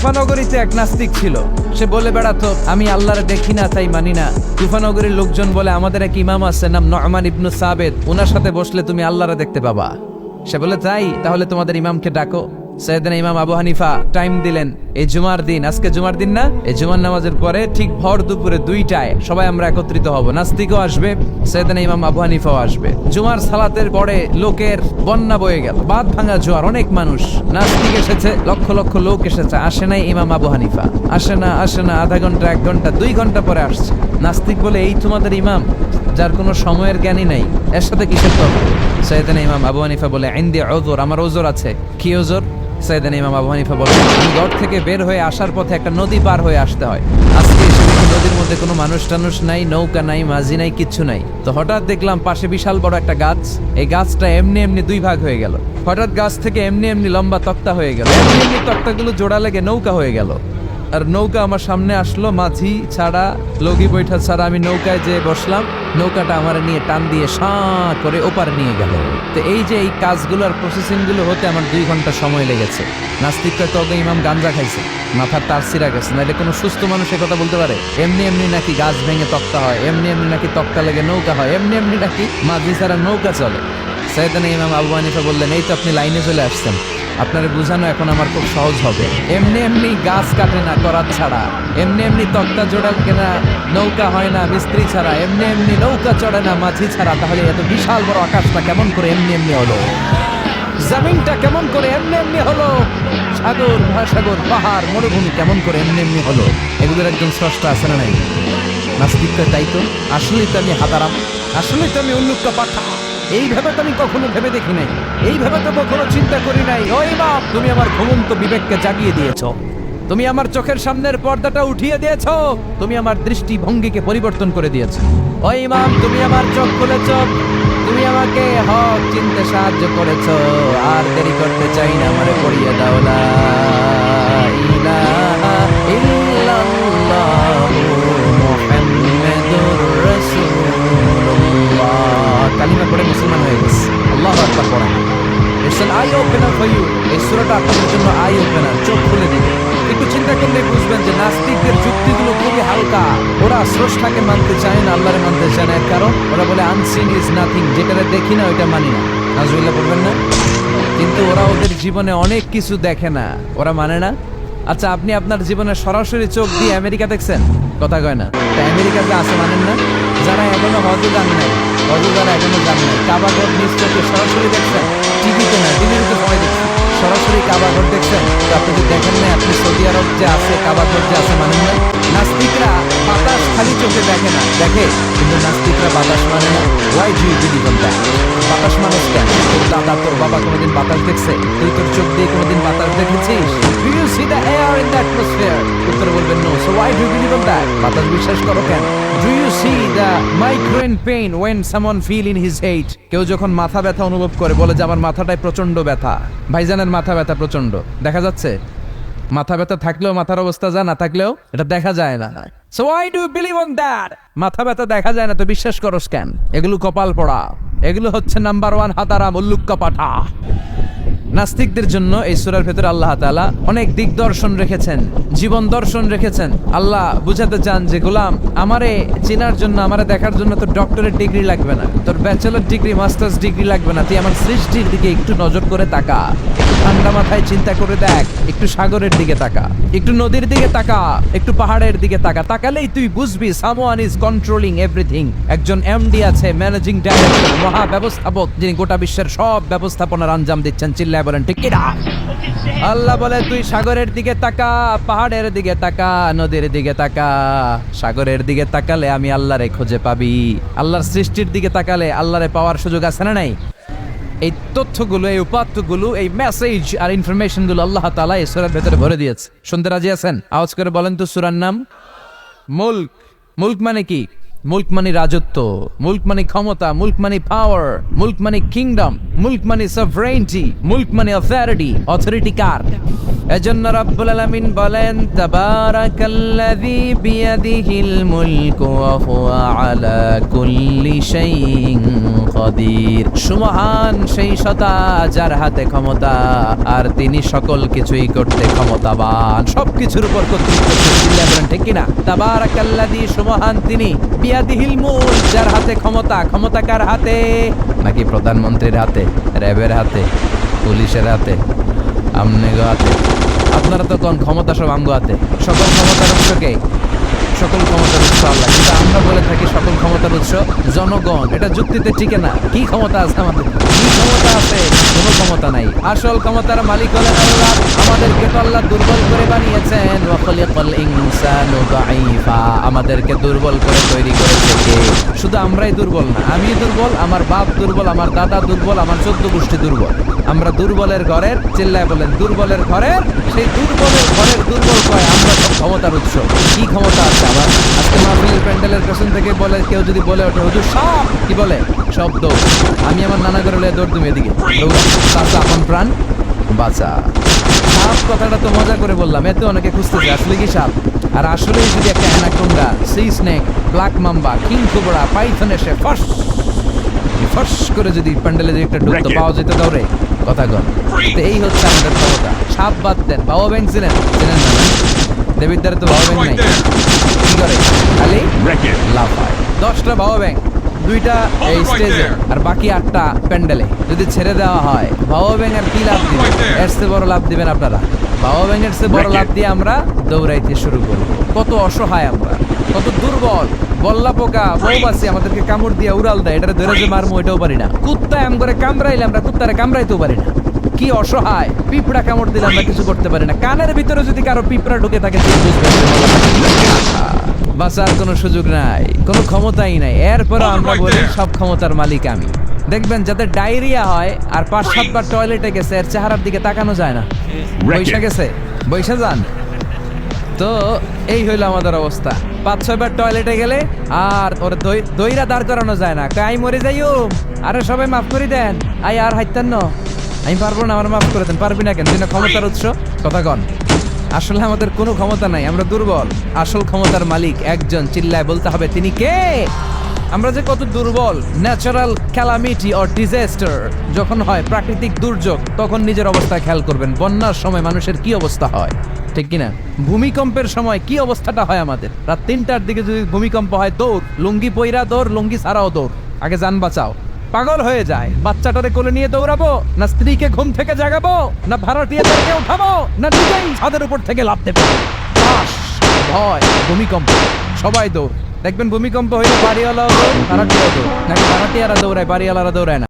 কুফানগরীতে এক নাস্তিক ছিল। সে বলে বেড়াতো আমি আল্লাহরে দেখি না তাই মানি না। কুফানগরীর লোকজন বলে আমাদের এক ইমাম আছে নাম নু'মান ইবনে সাবিত, ওনার সাথে বসলে তুমি আল্লাহরে দেখতে পাবা। সে বলে তাই, তাহলে তোমাদের ইমামকে ডাকো। সাইয়েদনা ইমাম আবু হানিফা টাইম দিলেন, এই জুমার দিন, আজকে জুমার দিন না, এই জুমার নামাজের পরে ঠিক ভর দুপুরে 2টায় সবাই আমরা একত্রিত হব। নাস্তিকও আসবে, সাইয়েদনা ইমাম আবু হানিফাও আসবে। জুমার সালাতের পরে লোকের বন্যা বয়ে গেল, বাঁধ ভাঙা জোয়ার, অনেক মানুষ। নাস্তিক এসেছে, লক্ষ লক্ষ লোক এসেছে, আসে নাই ইমাম আবু হানিফা। আসে না আধা ঘন্টা, 1 ঘন্টা, 2 ঘন্টা পরে আসছে। নাস্তিক বলে এই তোমাদের ইমাম, যার কোনো সময়ের জ্ঞানই নাই, এর সাথে কিসের তর্ক? সাইয়েদনা ইমাম আবু হানিফা বলে ইনদি উযর, আমার ওজর আছে। কি ওজর? সাইয়েদনা ইমাম আবু হানিফা বলে আমি ঘর থেকে বের হয়ে আসার পথে একটা নদী পার হয়ে আসতে হয়। আজকে এসে দেখি নদীর মধ্যে কোনো মানুষ টানুষ নাই, নৌকা নাই, মাঝি নাই, কিচ্ছু নাই। তো হঠাৎ দেখলাম পাশে বিশাল বড় একটা গাছ। এই গাছটা এমনি এমনি 2 ভাগ হয়ে গেল। হঠাৎ গাছ থেকে এমনি এমনি লম্বা তক্তা হয়ে গেল। এমনি এমনি তক্তাগুলো জোড়া লেগে নৌকা হয়ে গেল। আর নৌকা আমার সামনে আসলো, মাঝি ছাড়া, লগি বৈঠা ছাড়া। আমি নৌকায় যে বসলাম, নৌকাটা আমার নিয়ে টান দিয়ে সাঁ করে ওপারে নিয়ে গেল। তো এই যে এই কাজগুলো আর প্রসেসিং গুলো হতে আমার 2 ঘন্টা সময় লেগেছে। নাস্তিকটা তো ইমাম গাঞ্জা খাইছে, মাথার তার ছিঁড়া গেছে। না, এটা কোনো সুস্থ মানুষ কথা বলতে পারে? এমনি এমনি নাকি গাছ ভেঙে তক্তা হয়, এমনি এমনি নাকি তক্তা লেগে নৌকা হয়, এমনি এমনি নাকি মাঝি ছাড়া নৌকা চলে। সাইয়েদনা ইমাম আবু হানিফা বললেন এই তো আপনি লাইনে চলে আসছেন, আপনারে বুঝানো এখন আমার খুব সহজ হবে। এমনি এমনি গাছ কাটে না করাত ছাড়া, এমনি এমনি তক্তা জোড়া কেনা নৌকা হয় না মিস্ত্রি ছাড়া, এমনি এমনি নৌকা চড়ে না মাঝি ছাড়া। তাহলে এত বিশাল বড় আকাশটা কেমন করে এমনি এমনি হলো? জমিনটা কেমন করে এমনি এমনি হলো? সাগর, মহাসাগর, পাহাড়, মরুভূমি কেমন করে এমনি এমনি হলো? এগুলোর একজন স্রষ্টা আছে না নাই? নাস্তিকটা তাই তো, আসলেই তো আমি হাদারাম, আসলেই তো আমি উল্লুক্কা পাঠা। এইভাবে তো আমি কখনো ভেবে দেখি নাই, এইভাবে তো কখনো চিন্তা করি নাই। ও ইমাম, তুমি আমার ঘুমন্ত বিবেককে জাগিয়ে দিয়েছো, তুমি আমার চোখের সামনের পর্দাটা উঠিয়ে দিয়েছো, তুমি আমার দৃষ্টিভঙ্গিকে পরিবর্তন করে দিয়েছো। ও ইমাম, তুমি আমার চোখ খুলেছ, তুমি আমাকে হক চিনতে সাহায্য করেছো। আর দেরি করতে চাই না, আমারে পড়িয়ে দাও লা ইলাহা ইল্লাল্লাহু মুহাম্মাদুর রাসূলুল্লাহ। কালিমা পড়ে মুসলমান হয়ে গেছে। আল্লাহু আকবার পড়েন। It's an eye opener for you. এই সূরাটা আপনাদের জন্য আই ওপেনার, চোখ খুলে দিবে। একটু চিন্তা করলে বুঝবেন যে নাস্তিকদের যুক্তিগুলো খুবই হালকা। ওরা স্রষ্টাকে মানতে চায় না, আল্লাহরে মানতে চায় না। এর কারণ ওরা বলে আনসিন ইজ নাথিং, যেটা দেখি না ওইটা মানি না। নাজুবিল্লাহ পড়বেন না? কিন্তু ওরা ওদের জীবনে অনেক কিছু দেখে না, ওরা মানে না। আচ্ছা, আপনি আপনার জীবনে সরাসরি চোখ দিয়ে আমেরিকা দেখছেন? কথা কয় না। তা আমেরিকাতে আছে মানেন না? যারা এখনো হজে যান নাই, হজে যারা এখনো যান নাই, কাবাঘর নিজ চোখে সরাসরি দেখছেন? টিভিতে না, টিভিতে তো সবাই দেখছে। সরাসরি কাবাঘর দেখছেন? তো আপনি যদি দেখেন না, আপনি সৌদি আরব যে আছে, কাবাঘর যে আছে মানেন না? নাস্তিকরা বাতাস খালি চোখে দেখে না, দেখে, কিন্তু নাস্তিকরা বাতাস মানে না। Why do you believe on that? বাতাস মানুষ কেন? তোর দাদা, তোর বাবা কোনোদিন বাতাস দেখছে? তুই তোর চোখ দিয়ে কোনোদিন বাতাস দেখেছিস? Do you see the air in the atmosphere? উত্তর বলবেন no. So why do you believe on that? বাতাস বিশ্বাস করো কেন? Do you see the migraine pain when someone feel in his head? কেউ যখন মাথা ব্যথা অনুভব করে বলে যে আমার মাথাটায় প্রচন্ড ব্যথা। ভাইজানের মাথা ব্যথা প্রচন্ড দেখা যাচ্ছে। মাথা ব্যথা থাকলেও মাথার অবস্থা যা, না থাকলেও এটা দেখা যায় না। So why do you believe on that? মাথা ব্যথা দেখা যায় না তো বিশ্বাস করস কেন? এগুলো কপাল পড়া, এগুলো হচ্ছে নাম্বার 1 হাতারা মুল্লুক্কা পাঠা। নাস্তিকদের জন্য এই সূরার ভেতরে আল্লাহ তাআলা অনেক দিক দর্শন রেখেছেন, জীবন দর্শন রেখেছেন। আল্লাহ বুঝাতে চান যে গোলাম, আমারে চেনার জন্য, আমারে দেখার জন্য তোর ডক্টরেট ডিগ্রি লাগবে না, তোর ব্যাচেলর ডিগ্রি, মাস্টার্স ডিগ্রি লাগবে না। তুই আমার সৃষ্টির দিকে একটু নজর করে তাকা, একটু ঠান্ডা মাথায় চিন্তা করে দেখ, একটু সাগরের দিকে তাকা, একটু নদীর দিকে তাকা, একটু পাহাড়ের দিকে তাকা। তাকালেই তুই বুঝবি সামওয়ান ইজ কন্ট্রোলিং এভরিথিং। একজন এমডি আছে, ম্যানেজিং ডাইরেক্টর, মহা ব্যবস্থাপক, যিনি গোটা বিশ্বের সব ব্যবস্থাপনার আঞ্জাম দিচ্ছেন। চিল্লায় বলেন ঠিক কিনা? আল্লাহ বলে তুই সাগরের দিকে তাকা, পাহাড়ের দিকে তাকা, নদীর দিকে তাকা। সাগরের দিকে তাকালে আমি আল্লাহরে খুঁজে পাবি, আল্লাহর সৃষ্টির দিকে তাকালে আল্লাহরে পাওয়ার সুযোগ আছে না নাই? এই তথ্যগুলো, এই উপাত্তগুলো, এই মেসেজ আর ইনফরমেশনগুলো আল্লাহ তাআলা এই সূরার ভেতরে ভরে দিয়েছে। শুনতে রাজি আছেন? আওয়াজ করে বলেন তো সূরার নাম মুলক। মুলক মানে কি? মুল্ক মানে রাজত্ব, মুল্ক মানে ক্ষমতা, মুল্ক মানে পাওয়ার, মুল্ক মানে কিংডম, মুল্ক মানে সভরেইনটি, মুল্ক মানে অথরিটি কার? এজন্য রব্বুল আলামিন বলেন তাবারাকাল্লাযী বিয়াদিহিল মুলকু ওয়া হুয়া আলা কুল্লি শাইইন কাদির। সুমহান সেই সত্তা যার হাতে ক্ষমতা, আর তিনি সকল কিছুই করতে ক্ষমতাবান, সবকিছুর উপর কর্তৃত্ব। বলেন ঠিক কিনা? তাবারাকাল্লাযী, সুমহান তিনি, বিয়াদিহিল মুলক, যার হাতে ক্ষমতা। ক্ষমতা কার হাতে? নাকি প্রধানমন্ত্রীর হাতে, র্যাবের হাতে, পুলিশের হাতে, আমনেগো হাতে? আপনারা তো কোন ক্ষমতা সব আমগো হাতে। সকল ক্ষমতার উৎস কে? সকল ক্ষমতার উৎস আল্লাহ, কিন্তু আমরা বলে থাকি সকল ক্ষমতার উৎস জনগণ। এটা যুক্তিতে টিকে না। কি ক্ষমতা আছে আমাদের? কি ক্ষমতা আছে? কোনো ক্ষমতা নাই। আসল ক্ষমতার মালিক হলেন আল্লাহ। আমাদেরকে তো আল্লাহ দুর্বল করে বানিয়েছেন। ওয়া খালাকাল ইনসানু দাঈফা, আমাদেরকে দুর্বল করে তৈরি করেছে কে? শুধু আমরাই দুর্বল না, আমি দুর্বল, আমার বাপ দুর্বল, আমার দাদা দুর্বল, আমার 14 গোষ্ঠী দুর্বল। আমরা দুর্বলের ঘরের, চিল্লায় বলেন দুর্বলের ঘরের, সেই দুর্বলের ঘরের দুর্বল কয় আমরা সব ক্ষমতার উৎস। কি ক্ষমতা আছে আবার? আজকে মাহফিলের প্যান্ডেলের পেছন থেকে বলে, কেউ যদি বলে ওঠে হুজুর সব, কি বলে? সব দৌড়। আমি আমার নানা ঘরে দৌড়, তুমি এদিকে চাচা আপন প্রাণ বাঁচা। সাপ কথাটা তো মজা করে বললাম, এতে অনেকে খুঁজতেছে আসলে কি সাপ। আর আসলে যদি একটা anaconda, C snake, black mamba, king cobra, Python এসে ফস করে যদি প্যান্ডেলে যে একটা ঢুকতো, পাওয়া যেত দৌড়ে, কথা কন। তো এই হচ্ছে আমাদের ক্ষমতা। সাপ বাদ দেন, বাবা ব্যাংক ছিলেন না? দেবিদ্দারে তো বাবা ব্যাংক নাই। কি করে? খালি লাফায়। 10টা বাবা ব্যাংক, 2টা এই স্টেজে, আর বাকি 8টা প্যান্ডেলে যদি ছেড়ে দেওয়া হয়, বাবা ব্যাংক আর কি লাভ দিবে? এর চেয়ে বড় লাভ দিবেন আপনারা? বাবা ব্যাংকের চেয়ে বড় লাভ দিয়ে আমরা দৌড়াইতে শুরু করব। কত অসহায় আমরা, কত দুর্বল। বল্লা পোকা বউবাসি আমাদেরকে কামড় দিয়ে উড়াল দেয়, এটারে ধরে যে মারমু এটাও পারি না। কুত্তা এম করে কামড়াইলে আমরা কুত্তারে কামড়াইতেও পারি না। কি অসহায়! পিঁপড়া কামড় দিলে আমরা কিছু করতে পারি না। কানের ভিতরে যদি কারো পিঁপড়া ঢুকে থাকে, বাঁচার কোনো সুযোগ নাই, কোনো ক্ষমতাই নাই। এরপর আমরা বলি সব ক্ষমতার মালিক আমি। দেখবেন যাদের ডায়রিয়া হয় আর 5-7 বার টয়লেটে গেছে, এর চেহারার দিকে তাকানো যায় না। বৈশা গেছে, বৈশা যান। তো এই হইলো আমাদের অবস্থা। 5-6 বার টয়লেটে গেলে আর ওর দইরা দাঁড় করানো যায় না। কাই মরে যাইও, আরে সবাই মাফ করে দেন, আই আর হাইতেন না, আমি পারবো না, আমার মাফ করে দেন। পারবি না কেন? তুই না ক্ষমতার উৎস, কথা কন। আসলে আমাদের কোনো ক্ষমতা নাই, আমরা দুর্বল। আসল ক্ষমতার মালিক একজন, চিল্লায় বলতে হবে তিনি কে। আমরা যে কত দুর্বল। ন্যাচারাল ক্যালামিটি অর ডিজাস্টার যখন হয়, প্রাকৃতিক দুর্যোগ, তখন নিজের অবস্থা খেয়াল করবেন। বন্যার সময় মানুষের কি অবস্থা হয়, ঠিক কিনা? ভূমিকম্পের সময় কি অবস্থাটা হয় আমাদের? রাত 3টার দিকে যদি ভূমিকম্প হয়, দৌড়, লুঙ্গি পইরা দৌড়, লুঙ্গি ছাড়াও দৌড়, আগে যান বাঁচাও। পাগল হয়ে যায়। বাচ্চাটারে কোলে নিয়ে দৌড়াবো, না স্ত্রীকে ঘুম থেকে জাগাবো, না ভাড়াটিয়াদেরকে উঠাবো, না নিজেই ছাদের উপর থেকে লাফ দেবো? ভয়, ভূমিকম্প, সবাই দৌড়। দেখবেন ভূমিকম্প হইলে বাড়িওয়ালাও দৌড়, ভাড়াটিয়াও দৌড়। নাকি ভাড়াটিয়ারা দৌড়ায়, বাড়িওয়ালারা দৌড়ায় না?